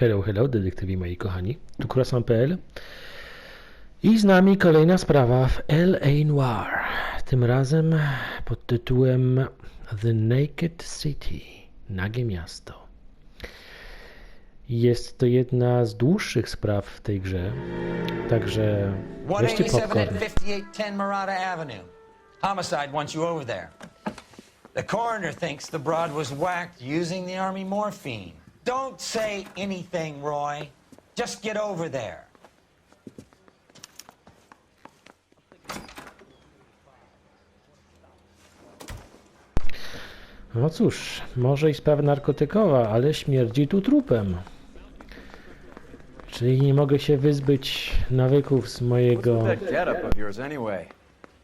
Hello, hello, detektywi moi kochani. Tu Croissant.pl i z nami kolejna sprawa w L.A. Noire. Tym razem pod tytułem The Naked City. Nagie miasto. Jest to jedna z dłuższych spraw w tej grze. Także weźcie popcorn. 5810 Murata Avenue. Homicide wants you over there. The coroner thinks the broad was whacked using the army morphine. Don't say anything, Roy. Just get over there. No cóż, może i sprawa narkotykowa, ale śmierdzi tu trupem. Czyli nie mogę się wyzbyć nawyków z mojego...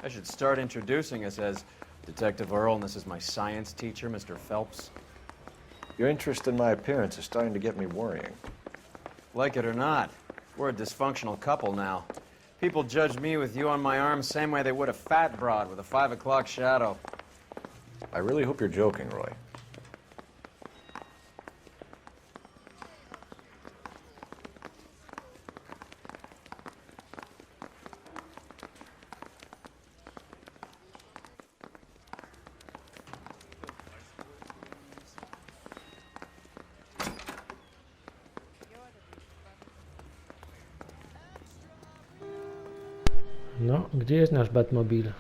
I should start introducing us as Detective Earl, and this is my science teacher, Mr. Phelps. Your interest in my appearance is starting to get me worrying. Like it or not, we're a dysfunctional couple now. People judge me with you on my arm same way they would a fat broad with a 5 o'clock shadow. I really hope you're joking, Roy. No, gdzie jest nasz Batmobil?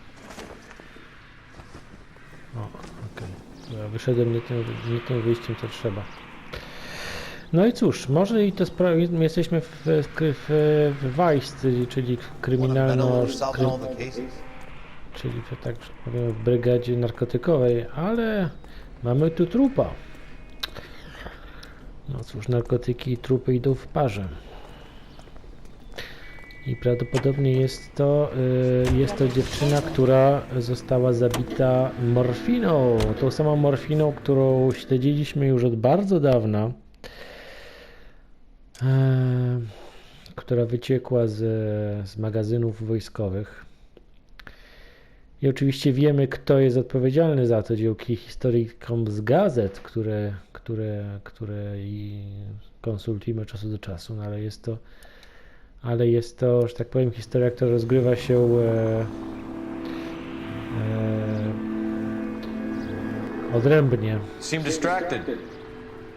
O, okej. Ja wyszedłem nie tym wyjściem, co trzeba. No i cóż, może i to sprawa, jesteśmy w Vice, czyli czyli tak powiem w brygadzie narkotykowej, ale mamy tu trupa. No cóż, narkotyki i trupy idą w parze. I prawdopodobnie jest to dziewczyna, która została zabita morfiną. Tą samą morfiną, którą śledziliśmy już od bardzo dawna. Która wyciekła z magazynów wojskowych. I oczywiście wiemy, kto jest odpowiedzialny za to, dzięki historyjkom z gazet, które i konsultujemy od czasu do czasu, no ale jest to, że tak powiem, historia, która rozgrywa się odrębnie. Seem distracted.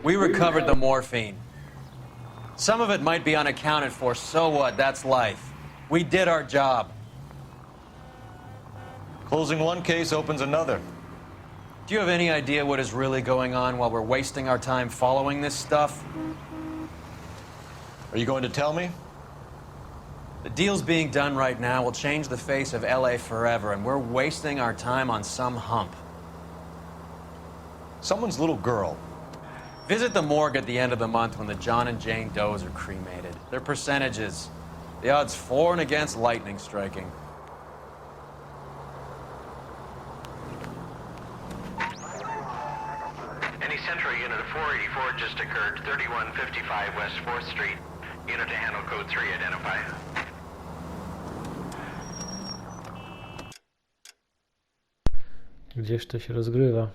We recovered the morphine. Some of it might be unaccounted for, so what? That's life. We did our job. Closing one case opens another. Do you have any idea what is really going on while we're wasting our time following this stuff? Are you going to tell me? The deals being done right now will change the face of LA forever, and we're wasting our time on some hump. Someone's little girl. Visit the morgue at the end of the month when the John and Jane Does are cremated. Their percentages. The odds for and against lightning striking. Any Central Unit of 484 just occurred, 3155 West 4th Street. Unit to handle code 3, identify. Gdzież to się rozgrywa?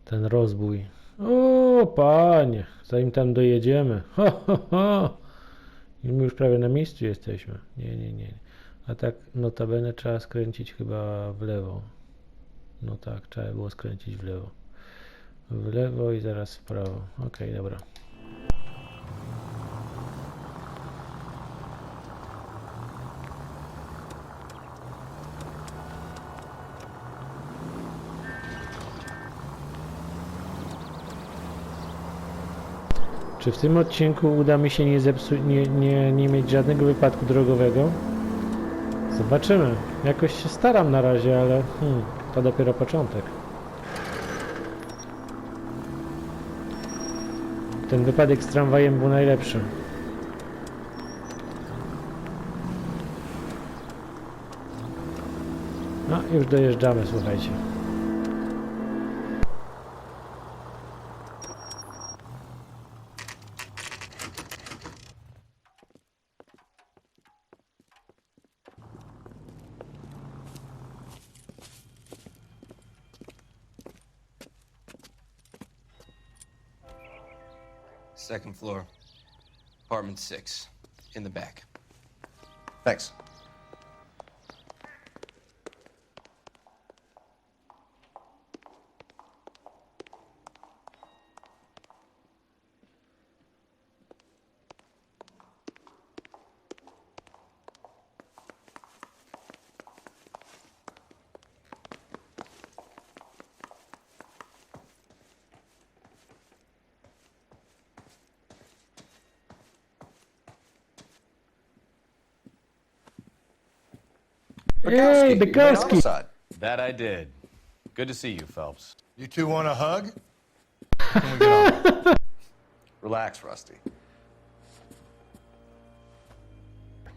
Ten rozbój. O, panie, zanim tam dojedziemy. Ho, ho, ho. I my już prawie na miejscu jesteśmy. Nie. A tak notabene trzeba skręcić chyba w lewo. No tak, trzeba było skręcić w lewo. W lewo i zaraz w prawo. Okej, dobra. Czy w tym odcinku uda mi się nie mieć żadnego wypadku drogowego? Zobaczymy. Jakoś się staram na razie, ale to dopiero początek. Ten wypadek z tramwajem był najlepszy. No, już dojeżdżamy, słuchajcie. Second floor. Apartment 6. In the back. Thanks. Hey, you made Bukowski! homicide. That I did. Good to see you, Phelps. You two want a hug? Can we get on? Relax, Rusty.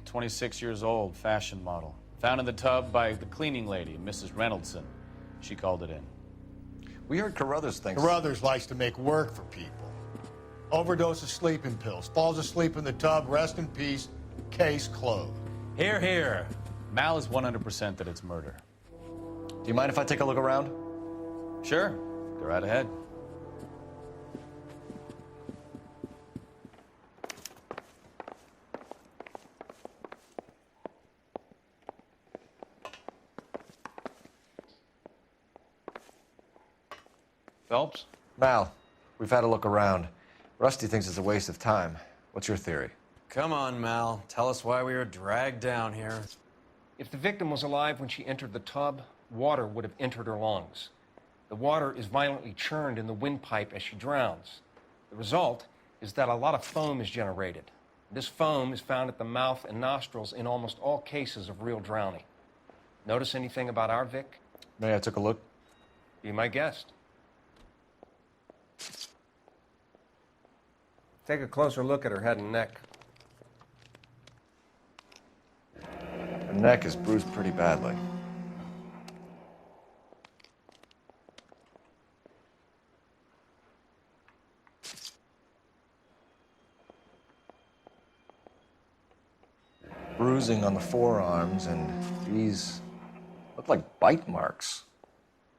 26 years old, fashion model. Found in the tub by the cleaning lady, Mrs. Reynoldson. She called it in. We heard Carruthers thinks... Carruthers likes to make work for people. Overdose of sleeping pills. Falls asleep in the tub. Rest in peace. Case closed. Here, here. Mal is 100% that it's murder. Do you mind if I take a look around? Sure. Go right ahead. Phelps? Mal, we've had a look around. Rusty thinks it's a waste of time. What's your theory? Come on, Mal. Tell us why we were dragged down here. If the victim was alive when she entered the tub, water would have entered her lungs. The water is violently churned in the windpipe as she drowns. The result is that a lot of foam is generated. This foam is found at the mouth and nostrils in almost all cases of real drowning. Notice anything about our Vic? May I took a look? Be my guest. Take a closer look at her head and neck. Her neck is bruised pretty badly. Bruising on the forearms, and these look like bite marks.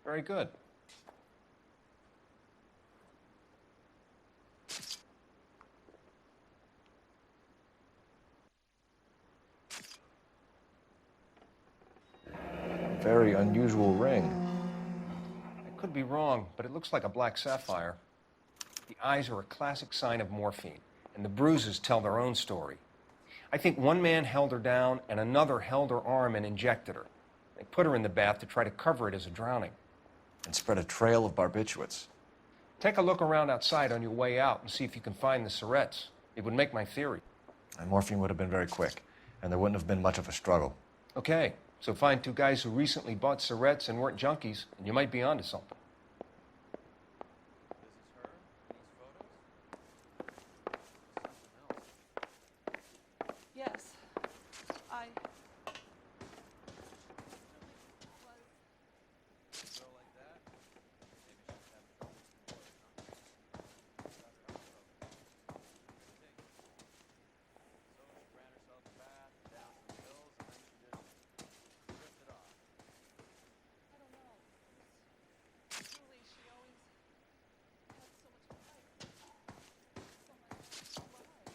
Very good. Very unusual ring. I could be wrong, but it looks like a black sapphire. The eyes are a classic sign of morphine, and the bruises tell their own story. I think one man held her down and another held her arm and injected her. They put her in the bath to try to cover it as a drowning. And spread a trail of barbiturates. Take a look around outside on your way out and see if you can find the syrettes. It would make my theory. And morphine would have been very quick, and there wouldn't have been much of a struggle. Okay, so find two guys who recently bought syrettes and weren't junkies, and you might be onto something. Yes. I... I don't know. Truly, she always had so much fire. So much alive.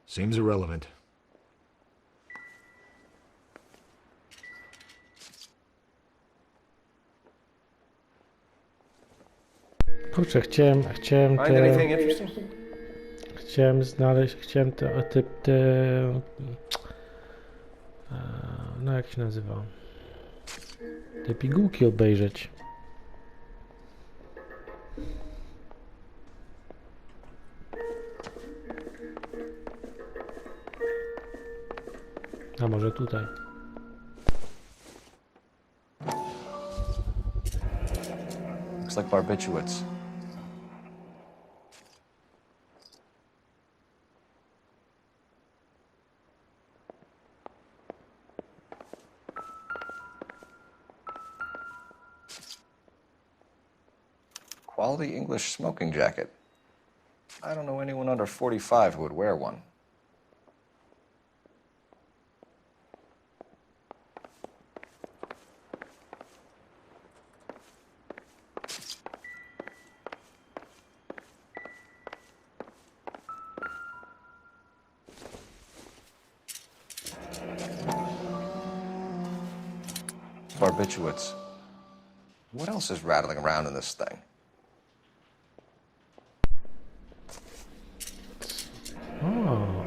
Seems irrelevant. Kurczę, chciałem Find anything interesting? Chciałem znaleźć, no jak się nazywa? Te pigułki obejrzeć. A może tutaj? Looks like barbiturates. Quality English smoking jacket. I don't know anyone under 45 who would wear one. Barbiturates. What else is rattling around in this thing? O.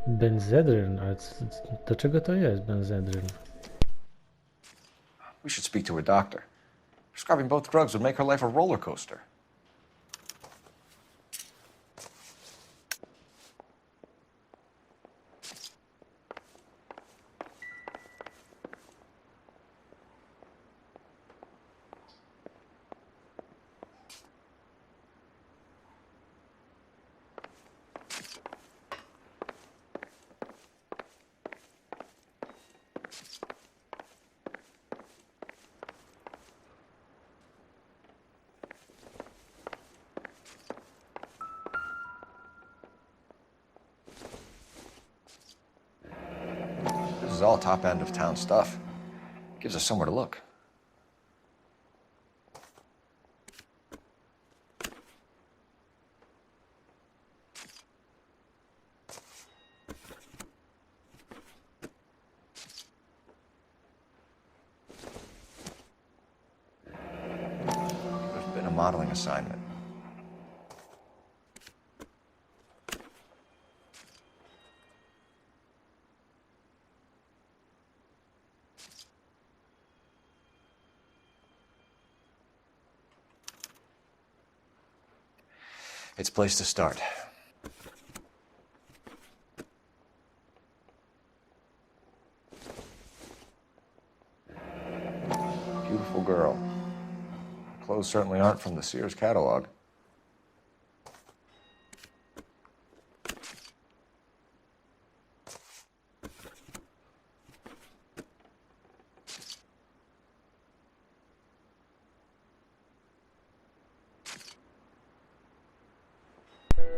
Benzedryn, ale do czego to jest benzedryn? We should speak to her doctor. Prescribing both drugs would make her life a roller coaster. This is all top end of town stuff. Gives us somewhere to look. There's been a modeling assignment. It's a place to start. Beautiful girl. Clothes certainly aren't from the Sears catalog.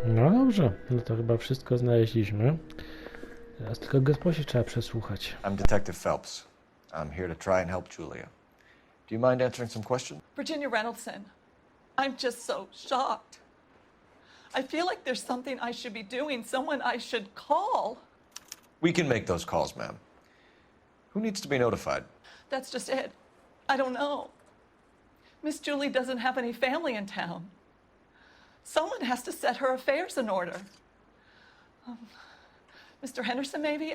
No dobrze, no to chyba wszystko znaleźliśmy. Teraz tylko gosposie trzeba przesłuchać. I'm Detective Phelps. I'm here to try and help Julia. Do you mind answering some questions? Virginia Reynoldson, I'm just so shocked. I feel like there's something I should be doing, someone I should call. We can make those calls, ma'am. Who needs to be notified? That's just it. I don't know. Miss Julie doesn't have any family in town. Someone has to set her affairs in order. Mr. Henderson, maybe?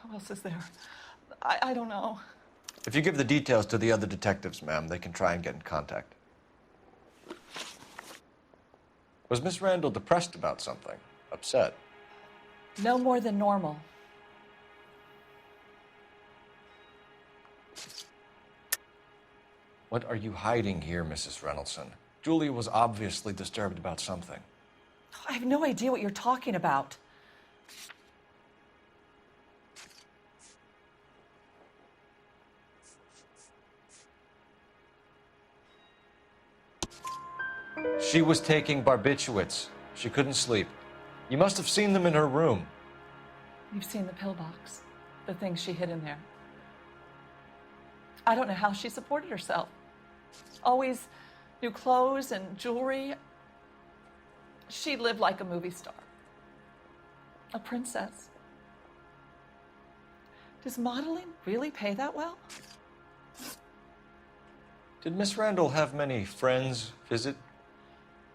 Who else is there? I don't know. If you give the details to the other detectives, ma'am, they can try and get in contact. Was Miss Randall depressed about something? Upset? No more than normal. What are you hiding here, Mrs. Reynoldson? Julia was obviously disturbed about something. I have no idea what you're talking about. She was taking barbiturates. She couldn't sleep. You must have seen them in her room. You've seen the pillbox, the things she hid in there. I don't know how she supported herself. Always new clothes and jewelry. She lived like a movie star, a princess. Does modeling really pay that well? Did Miss Randall have many friends visit?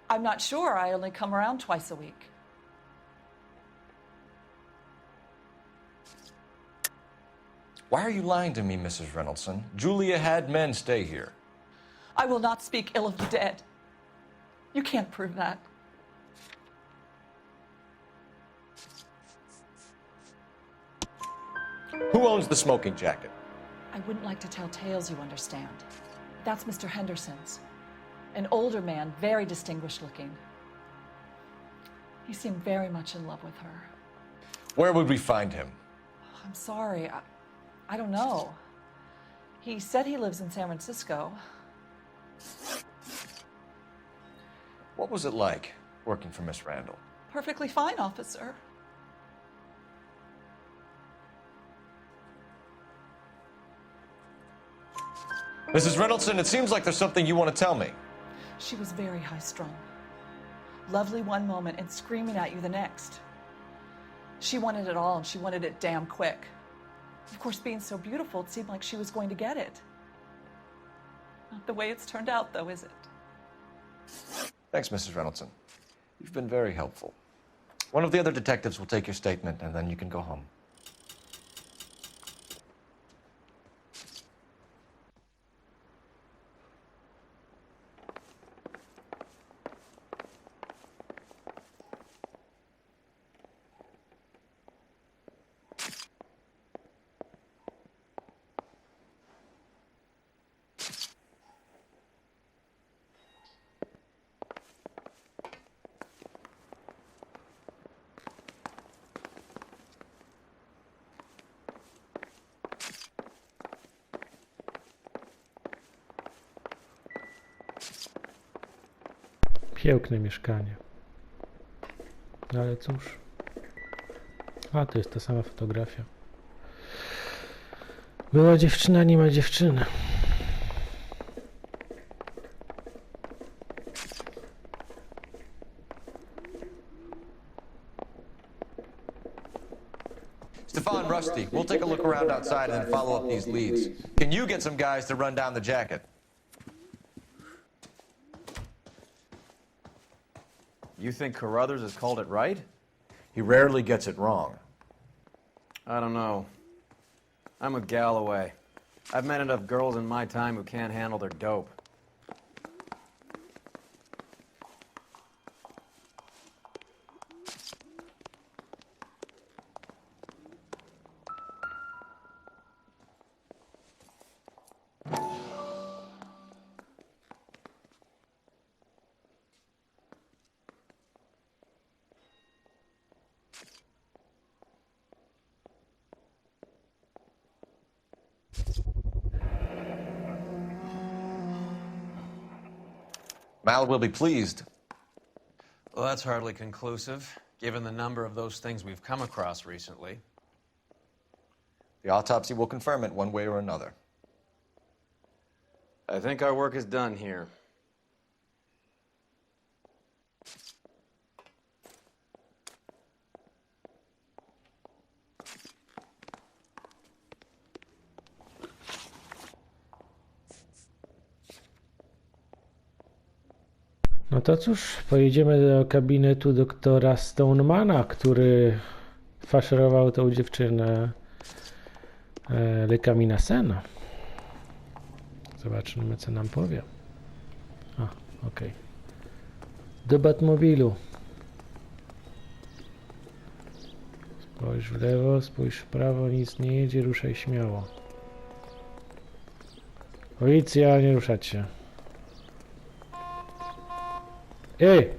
I'm not sure. I only come around twice a week. Why are you lying to me, Mrs. Reynoldson? Julia had men stay here. I will not speak ill of the dead. You can't prove that. Who owns the smoking jacket? I wouldn't like to tell tales, you understand. That's Mr. Henderson's. An older man, very distinguished looking. He seemed very much in love with her. Where would we find him? I'm sorry, I don't know. He said he lives in San Francisco. What was it like working for Miss Randall? Perfectly fine, officer. Mrs. Reynoldsson, it seems like there's something you want to tell me. She was very high-strung. Lovely one moment and screaming at you the next. She wanted it all, and she wanted it damn quick. Of course, being so beautiful, it seemed like she was going to get it. Not the way it's turned out, though, is it? Thanks, Mrs. Reynoldsson. You've been very helpful. One of the other detectives will take your statement, and then you can go home. Piękne mieszkanie. No ale cóż. A, to jest ta sama fotografia. Była dziewczyna, nie ma dziewczyny. Stefan, Rusty, we'll take a look around outside and then follow up these leads. Can you get some guys to run down the jacket? You think Carruthers has called it right? He rarely gets it wrong. I don't know. I'm with Galloway. I've met enough girls in my time who can't handle their dope. Mal will be pleased. Well, that's hardly conclusive, given the number of those things we've come across recently. The autopsy will confirm it one way or another. I think our work is done here. No to cóż, pojedziemy do gabinetu doktora Stonemana, który faszerował tą dziewczynę lekami na sen. Zobaczymy, co nam powie. A, okej. Do Batmobilu. Spójrz w lewo, spójrz w prawo, nic nie jedzie, ruszaj śmiało. Policja, nie ruszać się. Ej!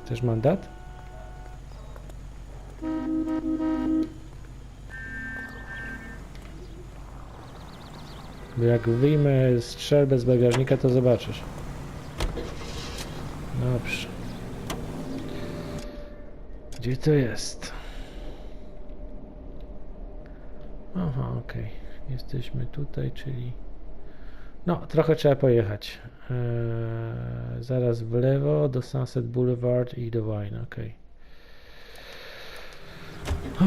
Chcesz mandat? Bo jak wyjmę strzelbę z bagażnika, to zobaczysz. Dobrze. Gdzie to jest? Aha, okej. Jesteśmy tutaj, czyli... No, trochę trzeba pojechać. Zaraz w lewo do Sunset Boulevard i do Wine, okej.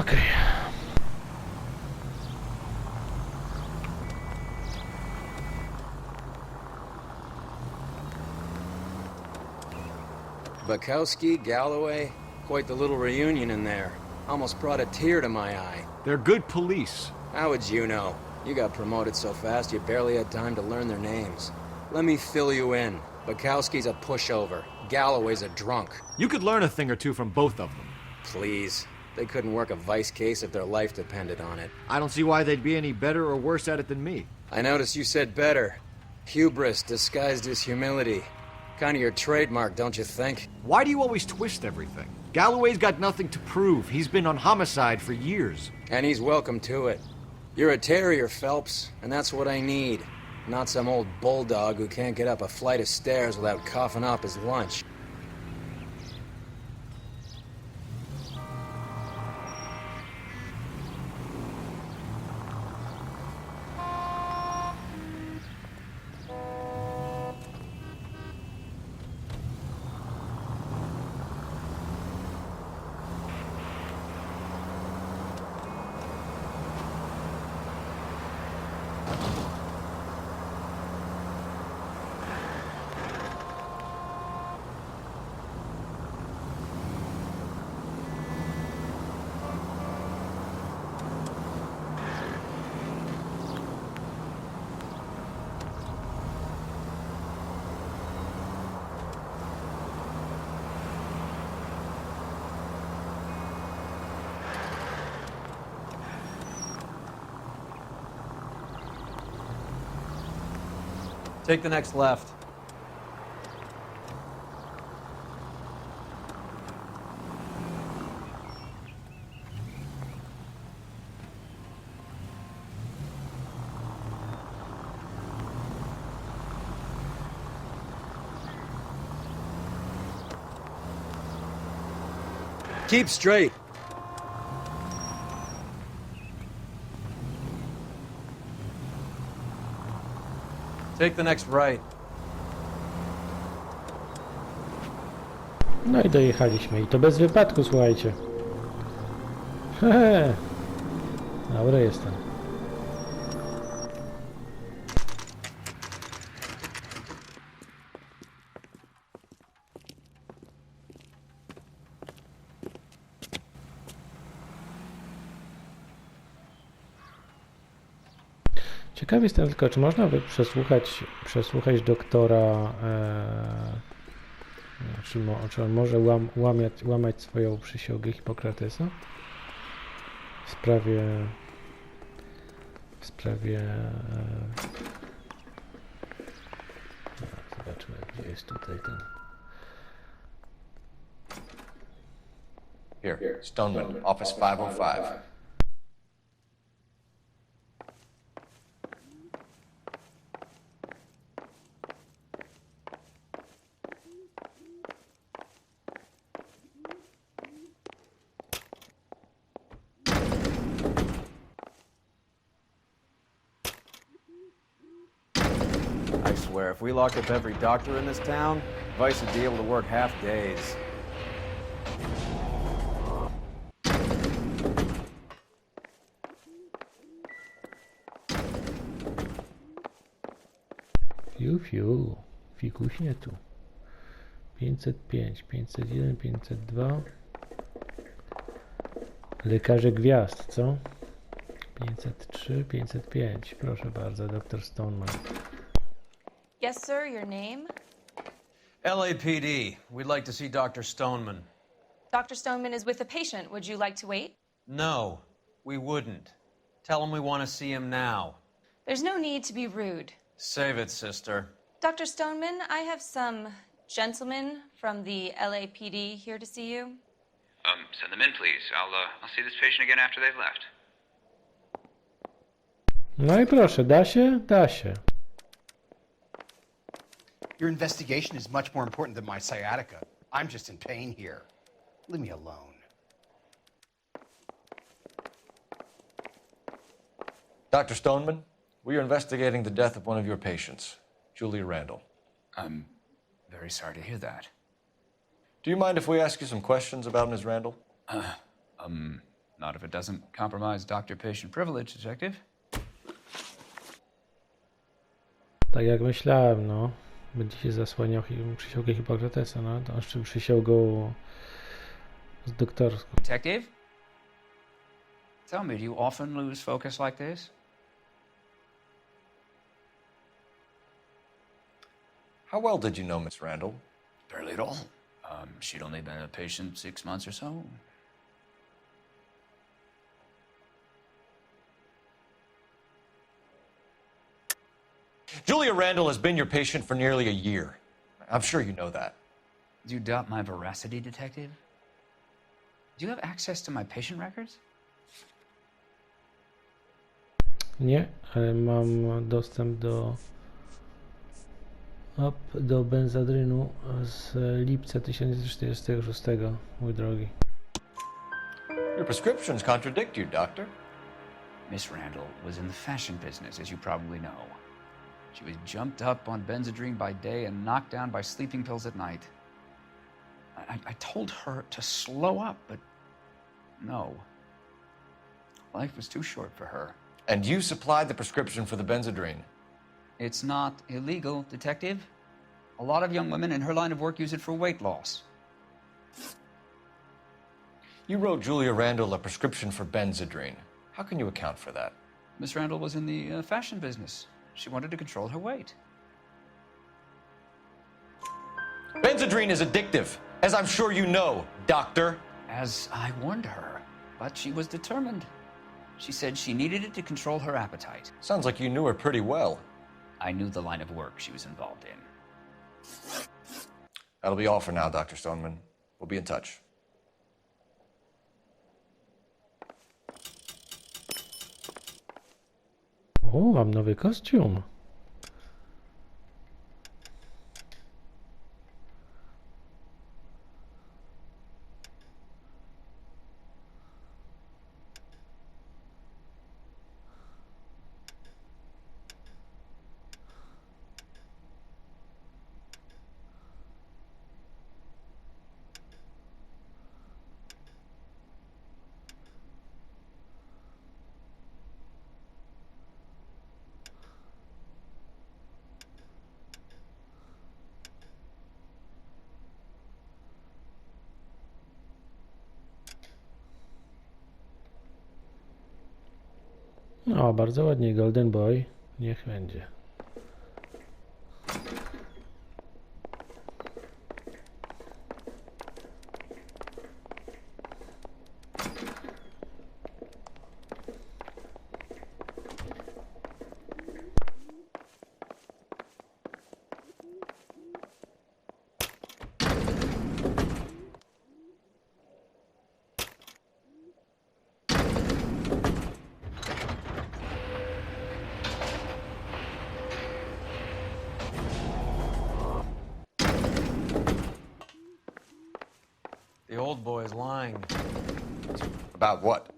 Okej. Bukowski, Galloway, quite the little reunion in there. Almost brought a tear to my eye. They're good police. How would you know? You got promoted so fast you barely had time to learn their names. Let me fill you in. Bukowski's a pushover. Galloway's a drunk. You could learn a thing or two from both of them. Please. They couldn't work a vice case if their life depended on it. I don't see why they'd be any better or worse at it than me. I noticed you said better. Hubris disguised as humility. Kind of your trademark, don't you think? Why do you always twist everything? Galloway's got nothing to prove. He's been on homicide for years. And he's welcome to it. You're a terrier, Phelps, and that's what I need. Not some old bulldog who can't get up a flight of stairs without coughing up his lunch. Take the next left. Keep straight. Take the next right. No i dojechaliśmy. I to bez wypadku, słuchajcie. Hehe. Dobra, jestem. Ciekawy jestem tylko, czy można by przesłuchać doktora, czy on może łamać swoją przysięgę Hipokratesa w sprawie zobaczmy, gdzie jest tutaj ten. Here, Stoneman, office 505. I swear, if we locked up every doctor in this town, Vice would be able to work half days. Fiu, fikuśnie tu. 505, 501, 502. Lekarze gwiazd, co? 503, 505. Proszę bardzo, dr Stoneman. Yes, sir, your name? LAPD. We'd like to see Dr. Stoneman. Dr. Stoneman is with a patient. Would you like to wait? No, we wouldn't. Tell him we want to see him now. There's no need to be rude. Save it, sister. Dr. Stoneman, I have some gentlemen from the LAPD here to see you. Send them in, please. I'll see this patient again after they've left. No i proszę, da się? Da się. Your investigation is much more important than my sciatica. I'm just in pain here. Leave me alone. Dr. Stoneman, we are investigating the death of one of your patients, Julia Randall. I'm very sorry to hear that. Do you mind if we ask you some questions about Ms. Randall? Not if it doesn't compromise doctor-patient privilege, detective. Tak jak myślałem, no. Będzie się zasłaniał przysięgę Hipokratesa, no. To z czym przysięgą z doktorską. Detective? Tell me, do you often lose focus like this? How well did you know Miss Randall? Barely at all. She'd only been a patient 6 months or so. Julia Randall has been your patient for nearly a year. I'm sure you know that. Do you doubt my veracity, detective? Do you have access to my patient records? Nie, ale mam dostęp do benzadrynu z lipca 1946, mój drogi. Your prescriptions contradict you, doctor. Miss Randall was in the fashion business, as you probably know. She was jumped up on Benzedrine by day and knocked down by sleeping pills at night. I told her to slow up, but no. Life was too short for her. And you supplied the prescription for the Benzedrine. It's not illegal, detective. A lot of young women in her line of work use it for weight loss. You wrote Julia Randall a prescription for Benzedrine. How can you account for that? Miss Randall was in the fashion business. She wanted to control her weight. Benzedrine is addictive, as I'm sure you know, doctor. As I warned her, but she was determined. She said she needed it to control her appetite. Sounds like you knew her pretty well. I knew the line of work she was involved in. That'll be all for now, Dr. Stoneman. We'll be in touch. O, mam nowy kostium. O, bardzo ładnie, Golden Boy. Niech będzie. The old boy is lying. About what?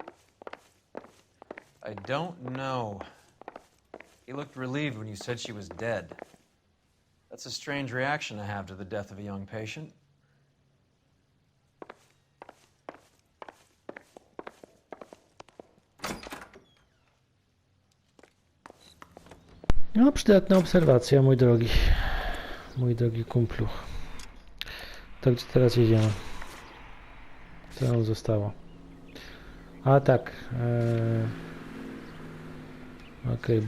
I don't know. He looked relieved when you said she was dead. That's a strange reaction to have to the death of a young patient. No, przydatna obserwacja, mój drogi kumplu. To gdzie teraz jedziemy? Co nam zostało? A tak. Okej,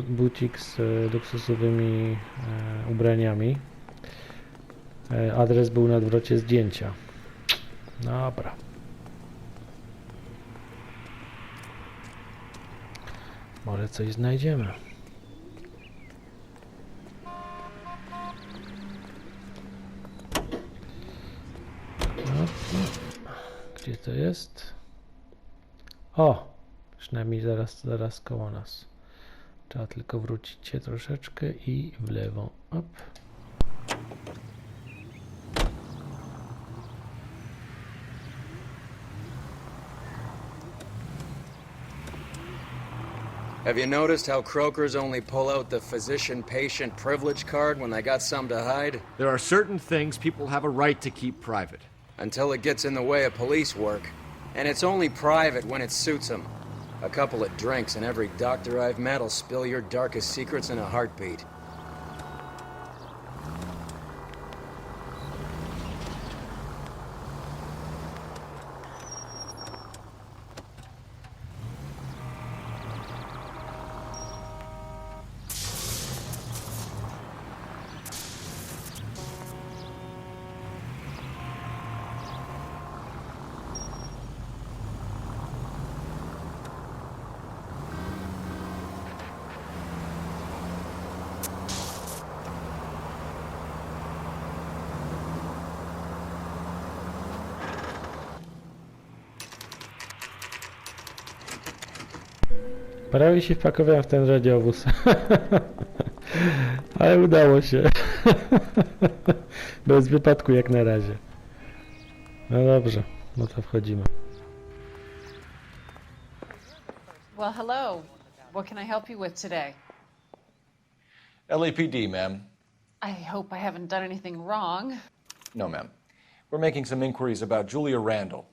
butik z luksusowymi ubraniami. Adres był na odwrocie zdjęcia. Dobra. Może coś znajdziemy. Gdzie to jest? O! Przynajmniej zaraz koło nas. Trzeba tylko wrócić się troszeczkę i w lewo. Op. Have you noticed how croakers only pull out the physician-patient privilege card when they got something to hide? There are certain things people have a right to keep private. Until it gets in the way of police work. And it's only private when it suits them. A couple of drinks and every doctor I've met will spill your darkest secrets in a heartbeat. Prawie się wpakowałem w ten radiowóz. Ale udało się. Bez wypadku jak na razie. No dobrze, no to wchodzimy. Well, hello. What can I help you with today? LAPD, ma'am. I hope I haven't done anything wrong. No, ma'am. We're making some inquiries about Julia Randall.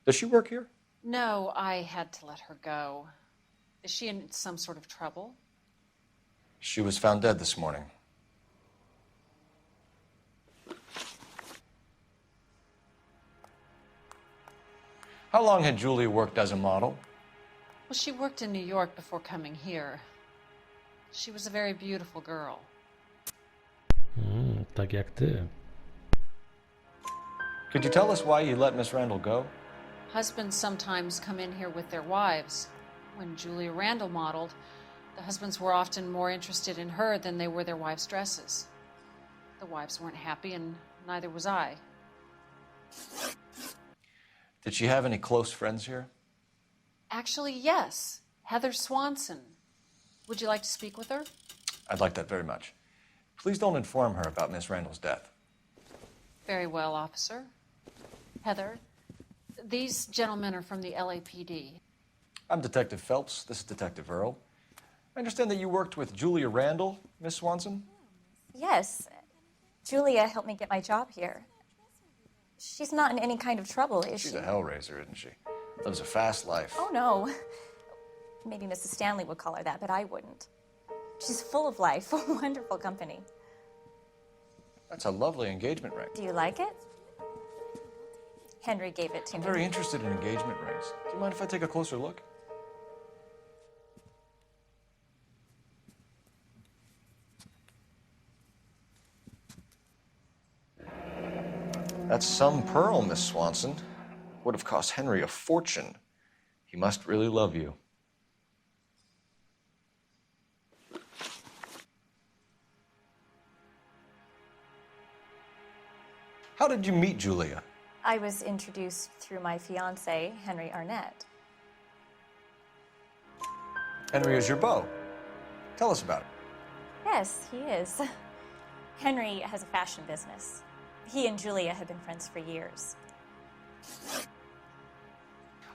Does she work here? No, I had to let her go. Is she in some sort of trouble? She was found dead this morning. How long had Julia worked as a model? Well, she worked in New York before coming here. She was a very beautiful girl. Tak jak ty. Could you tell us why you let Miss Randall go? Husbands sometimes come in here with their wives. When Julia Randall modeled, the husbands were often more interested in her than they were their wives' dresses. The wives weren't happy, and neither was I. Did she have any close friends here? Actually, yes. Heather Swanson. Would you like to speak with her? I'd like that very much. Please don't inform her about Miss Randall's death. Very well, officer. Heather, these gentlemen are from the LAPD. I'm Detective Phelps. This is Detective Earl. I understand that you worked with Julia Randall, Miss Swanson? Yes. Julia helped me get my job here. She's not in any kind of trouble, is she? She's a hellraiser, isn't she? Lives a fast life. Oh, no. Maybe Mrs. Stanley would call her that, but I wouldn't. She's full of life, a wonderful company. That's a lovely engagement ring. Do you like it? Henry gave it to I'm me. very interested in engagement rings. Do you mind if I take a closer look? That's some pearl, Miss Swanson. Would have cost Henry a fortune. He must really love you. How did you meet Julia? I was introduced through my fiancé, Henry Arnett. Henry is your beau. Tell us about it. Yes, he is. Henry has a fashion business. He and Julia have been friends for years.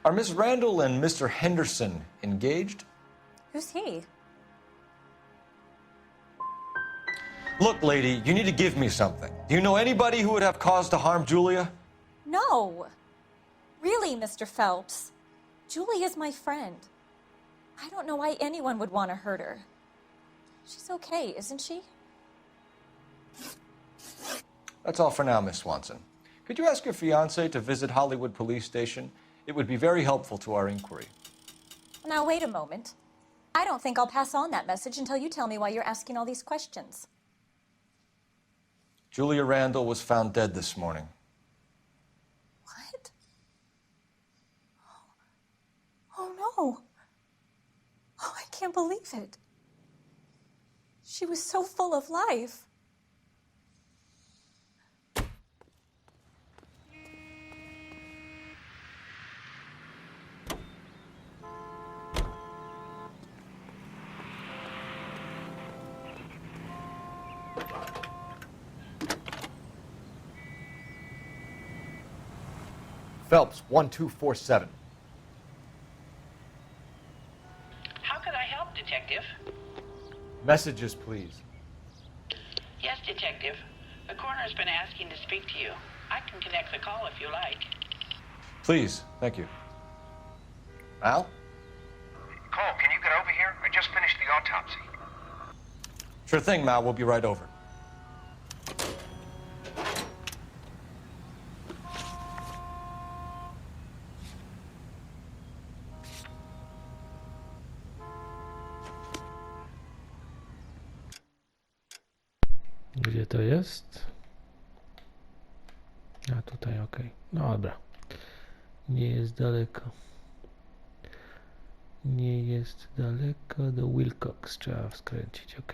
Are Miss Randall and Mr. Henderson engaged? Who's he? Look, lady, you need to give me something. Do you know anybody who would have cause to harm Julia? No. Really, Mr. Phelps. Julia's my friend. I don't know why anyone would want to hurt her. She's okay, isn't she? That's all for now, Miss Swanson. Could you ask your fiancé to visit Hollywood Police Station? It would be very helpful to our inquiry. Now, wait a moment. I don't think I'll pass on that message until you tell me why you're asking all these questions. Julia Randall was found dead this morning. What? Oh, no. Oh, I can't believe it. She was so full of life. Phelps, 1247. How can I help, Detective? Messages, please. Yes, Detective. The coroner's been asking to speak to you. I can connect the call if you like. Please, thank you. Al? Cole, can you get over here? I just finished the autopsy. Sure thing, Mal. We'll be right over. Gdzie to jest? A tutaj, ok. No dobra. Nie jest daleko. Nie jest daleko. Do Wilcox trzeba skręcić, ok.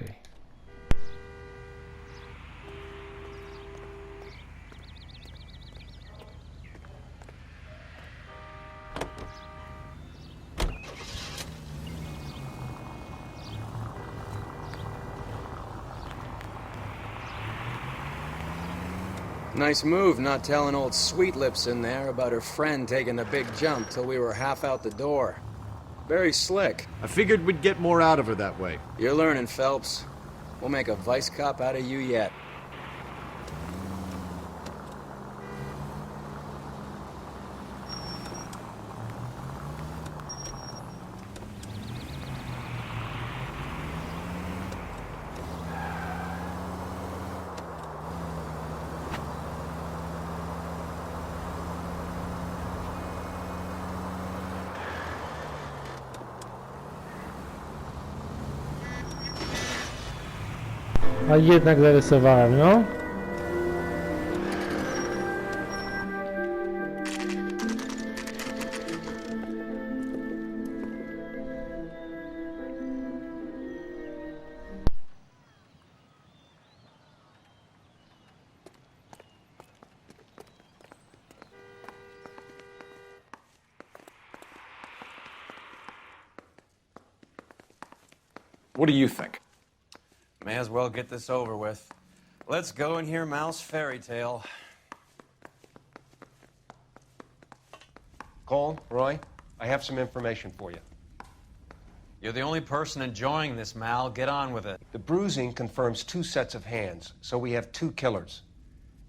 Nice move not telling old Sweet Lips in there about her friend taking the big jump till we were half out the door. Very slick. I figured we'd get more out of her that way. You're learning, Phelps. We'll make a vice cop out of you yet. A jednak zarysowałem, no. What do you think? May as well get this over with. Let's go and hear Mal's fairy tale. Cole, Roy, I have some information for you. You're the only person enjoying this, Mal. Get on with it. The bruising confirms 2 sets of hands, so we have 2 killers.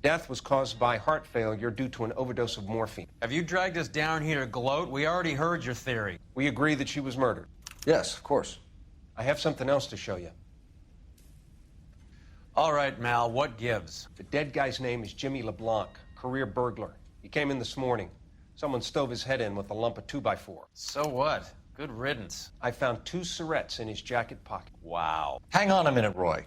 Death was caused by heart failure due to an overdose of morphine. Have you dragged us down here to gloat? We already heard your theory. We agree that she was murdered. Yes, of course. I have something else to show you. All right, Mal, what gives? The dead guy's name is Jimmy LeBlanc, career burglar. He came in this morning. Someone stove his head in with a lump of 2x4. So what? Good riddance. I found 2 cigarettes in his jacket pocket. Wow. Hang on a minute, Roy.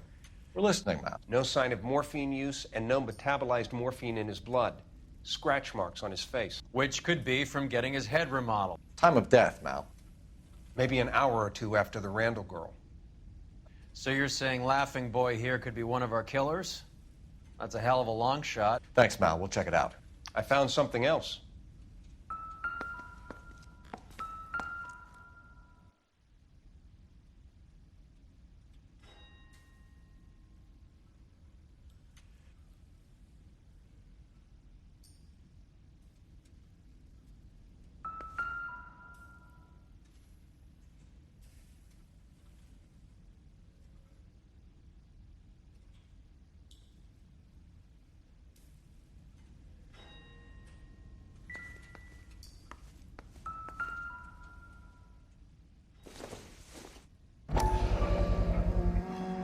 We're listening, Matt. No sign of morphine use and no metabolized morphine in his blood. Scratch marks on his face. Which could be from getting his head remodeled. Time of death, Mal. Maybe an hour or 2 after the Randall girl. So you're saying Laughing Boy here could be one of our killers? That's a hell of a long shot. Thanks, Mal. We'll check it out. I found something else.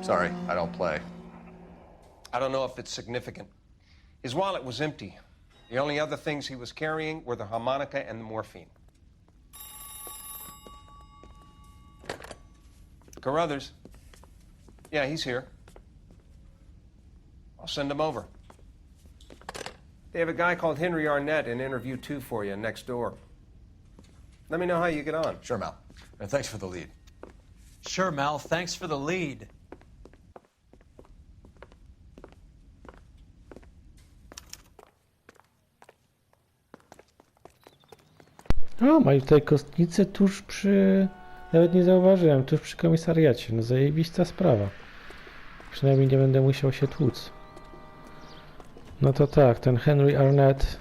Sorry, I don't play. I don't know if it's significant. His wallet was empty. The only other things he was carrying were the harmonica and the morphine. Carruthers. Yeah, he's here. I'll send him over. They have a guy called Henry Arnett in interview 2 for you next door. Let me know how you get on. Sure, Mal. And thanks for the lead. Sure, Mal. Thanks for the lead. O, mają tutaj kostnicę tuż przy... Nawet nie zauważyłem, tuż przy komisariacie. No zajebista sprawa. Przynajmniej nie będę musiał się tłuc. No to tak, ten Henry Arnett,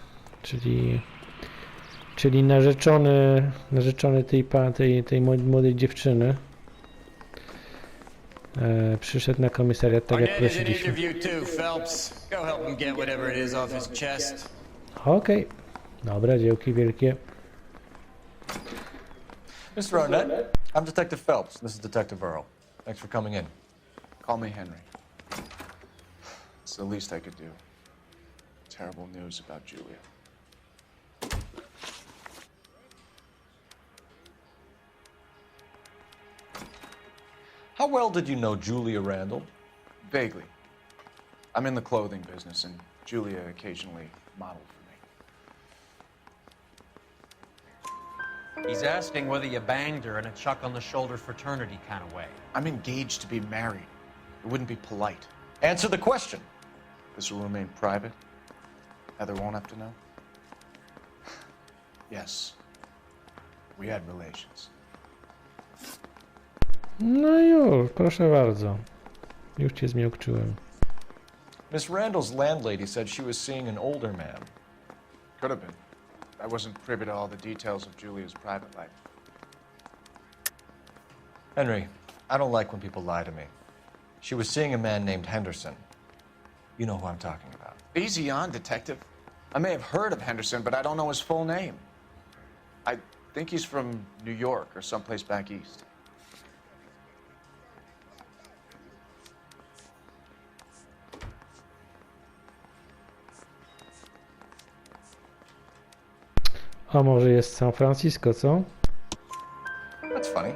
czyli narzeczony tej młodej dziewczyny, przyszedł na komisariat, tak jak prosiliśmy. Okej. Dobra, dzięki wielkie. Mr. Arnett, I'm Detective Phelps. This is Detective Earl. Thanks for coming in. Call me Henry. It's the least I could do. Terrible news about Julia. How well did you know Julia Randall? Vaguely. I'm in the clothing business, and Julia occasionally modeled for me. He's asking whether you banged her in a chuck-on-the-shoulder fraternity kind of way. I'm engaged to be married. It wouldn't be polite. Answer the question. This will remain private? Heather won't have to know? Yes. We had relations. No już, proszę bardzo. Już cię zmiłkczyłem. Miss Randall's landlady said she was seeing an older man. Could have been. I wasn't privy to all the details of Julia's private life. Henry, I don't like when people lie to me. She was seeing a man named Henderson. You know who I'm talking about. Easy on, Detective. I may have heard of Henderson, but I don't know his full name. I think he's from New York or someplace back east. A może jest San Francisco, co? That's funny.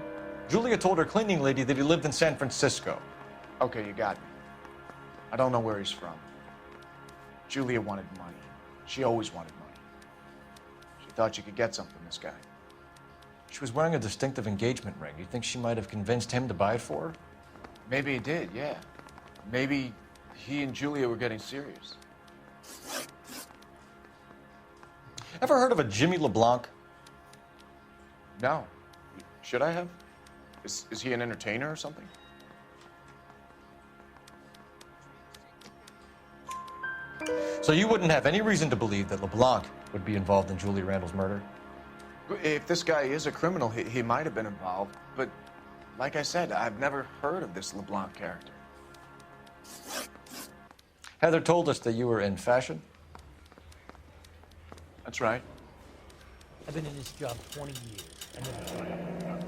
Julia told her cleaning lady that he lived in San Francisco. Okay, you got me. I don't know where he's from. Julia wanted money. She always wanted money. She thought she could get some from this guy. She was wearing a distinctive engagement ring. You think she might have convinced him to buy it for her? Maybe he did, yeah. Maybe he and Julia were getting serious. Ever heard of a Jimmy LeBlanc? No. Should I have? Is he an entertainer or something? So you wouldn't have any reason to believe that LeBlanc would be involved in Julia Randall's murder? If this guy is a criminal, he might have been involved. But like I said, I've never heard of this LeBlanc character. Heather told us that you were in fashion. That's right. I've been in this job 20 years. I never tried out.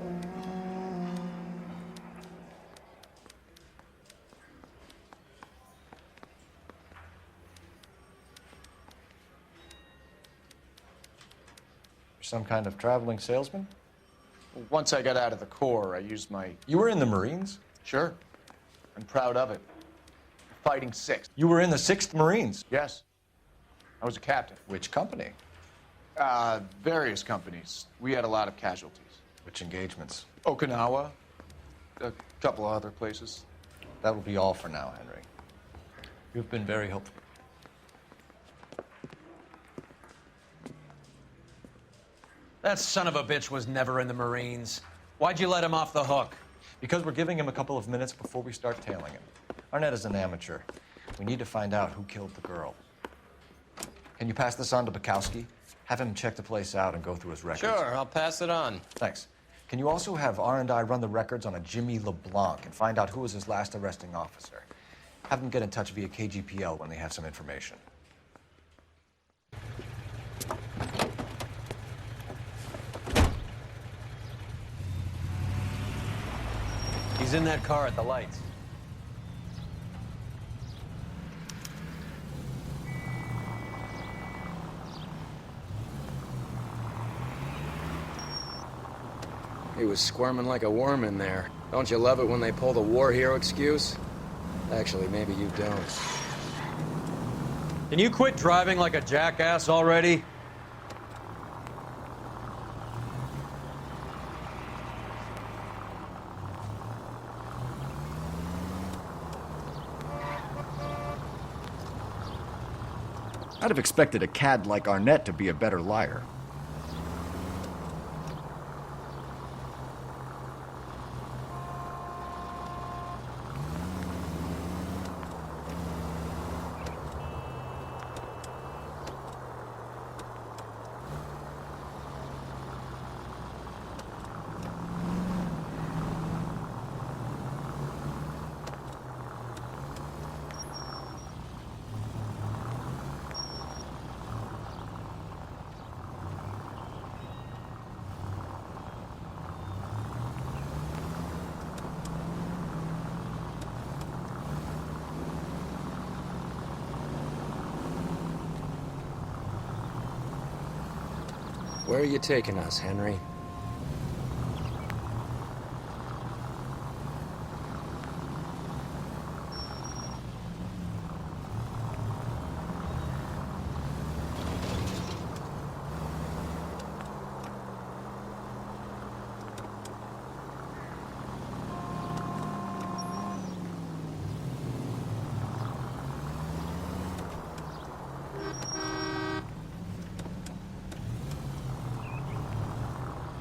Some kind of traveling salesman? Once I got out of the Corps, I used my... You were in the Marines? Sure. I'm proud of it. Fighting 6th. You were in the 6th Marines? Yes. I was a captain. Which company? Various companies. We had a lot of casualties. Which engagements? Okinawa. A couple of other places. That will be all for now, Henry. You've been very helpful. That son of a bitch was never in the Marines. Why'd you let him off the hook? Because we're giving him a couple of minutes before we start tailing him. Arnett is an amateur. We need to find out who killed the girl. Can you pass this on to Bukowski? Have him check the place out and go through his records. Sure, I'll pass it on. Thanks. Can you also have R&I run the records on a Jimmy LeBlanc and find out who was his last arresting officer? Have them get in touch via KGPL when they have some information. He's in that car at the lights. He was squirming like a worm in there. Don't you love it when they pull the war hero excuse? Actually, maybe you don't. Can you quit driving like a jackass already? I'd have expected a cad like Arnett to be a better liar. Where are you taking us, Henry?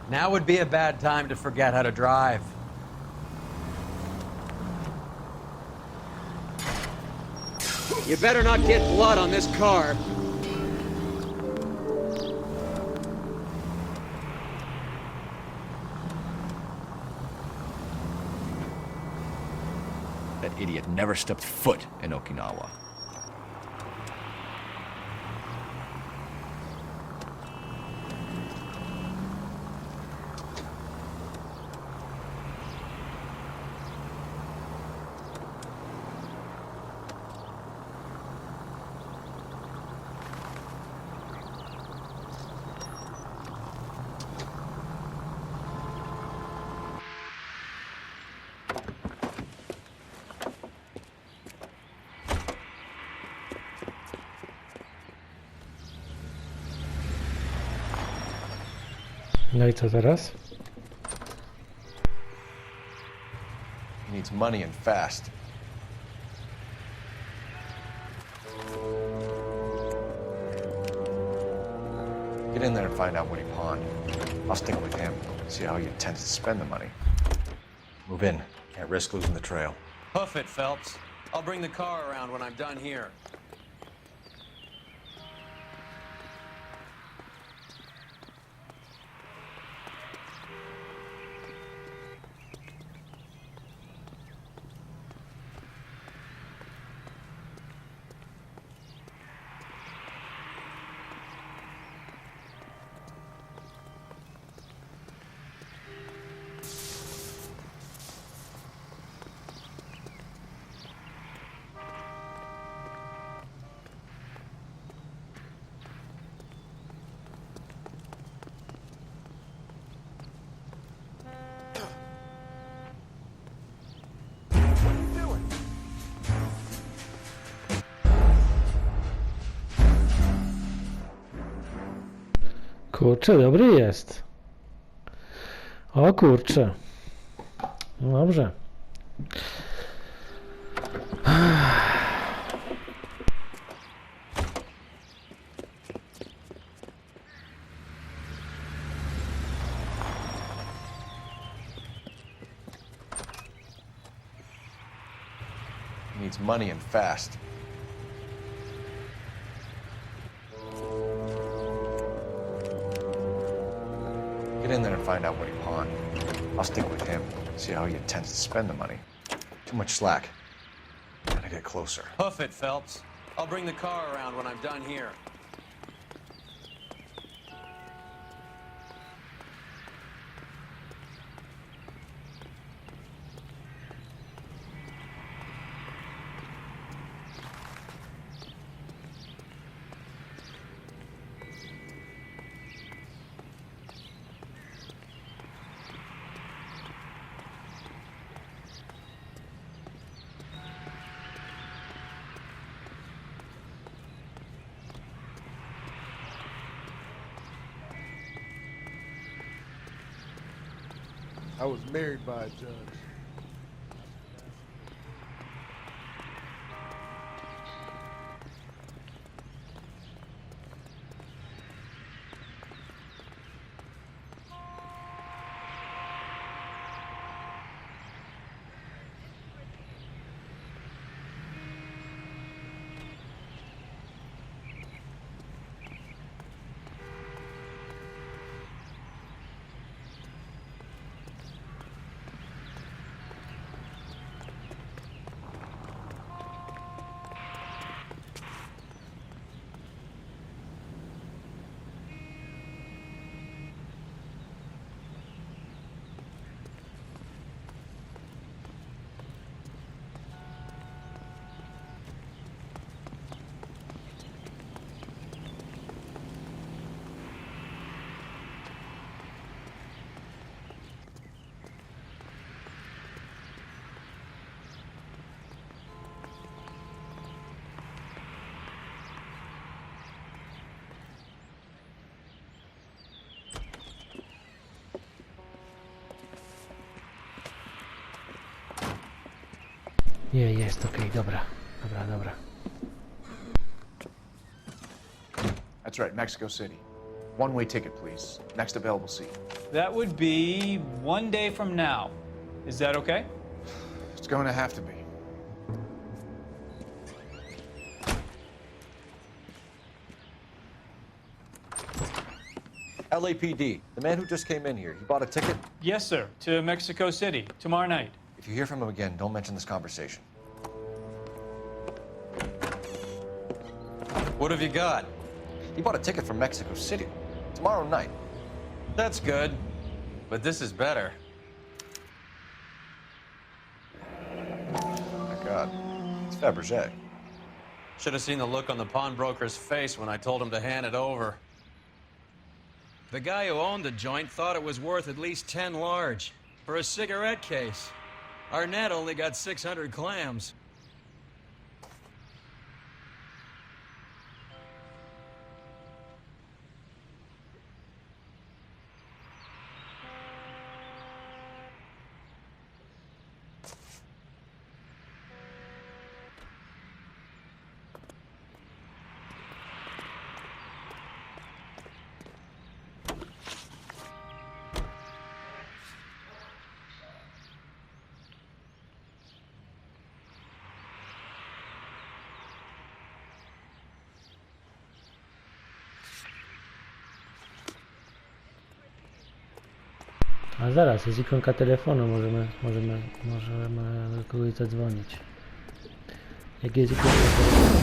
Now would be a bad time to forget how to drive. You better not get blood on this car. That idiot never stepped foot in Okinawa. No i co teraz? He needs money and fast. Get in there and find out what he pawned. I'll stick with him, see how he intends to spend the money. Move in. Can't risk losing the trail. Hoof it, Phelps. I'll bring the car around when I'm done here. Kurczę, dobry jest. O kurczę. No dobrze. He needs money and fast. Get in there and find out what he pawned. I'll stick with him, see how he intends to spend the money. Too much slack. Gotta get closer. Hoof it, Phelps. I'll bring the car around when I'm done here. I was married by a judge. Nie, jest okej, dobra. Dobra. That's right, Mexico City. One-way ticket, please. Next available seat. That would be 1 day from now. Is that okay? It's going to have to be. LAPD, the man who just came in here, he bought a ticket? Yes, sir. To Mexico City, tomorrow night. If you hear from him again, don't mention this conversation. What have you got? He bought a ticket from Mexico City. Tomorrow night. That's good. But this is better. Oh my God. It's Fabergé. Should have seen the look on the pawnbroker's face when I told him to hand it over. The guy who owned the joint thought it was worth at least 10 large for a cigarette case. Arnett only got 600 clams. A zaraz, jest ikonka telefonu, możemy do kogoś zadzwonić. Jak jest ikonka telefonu?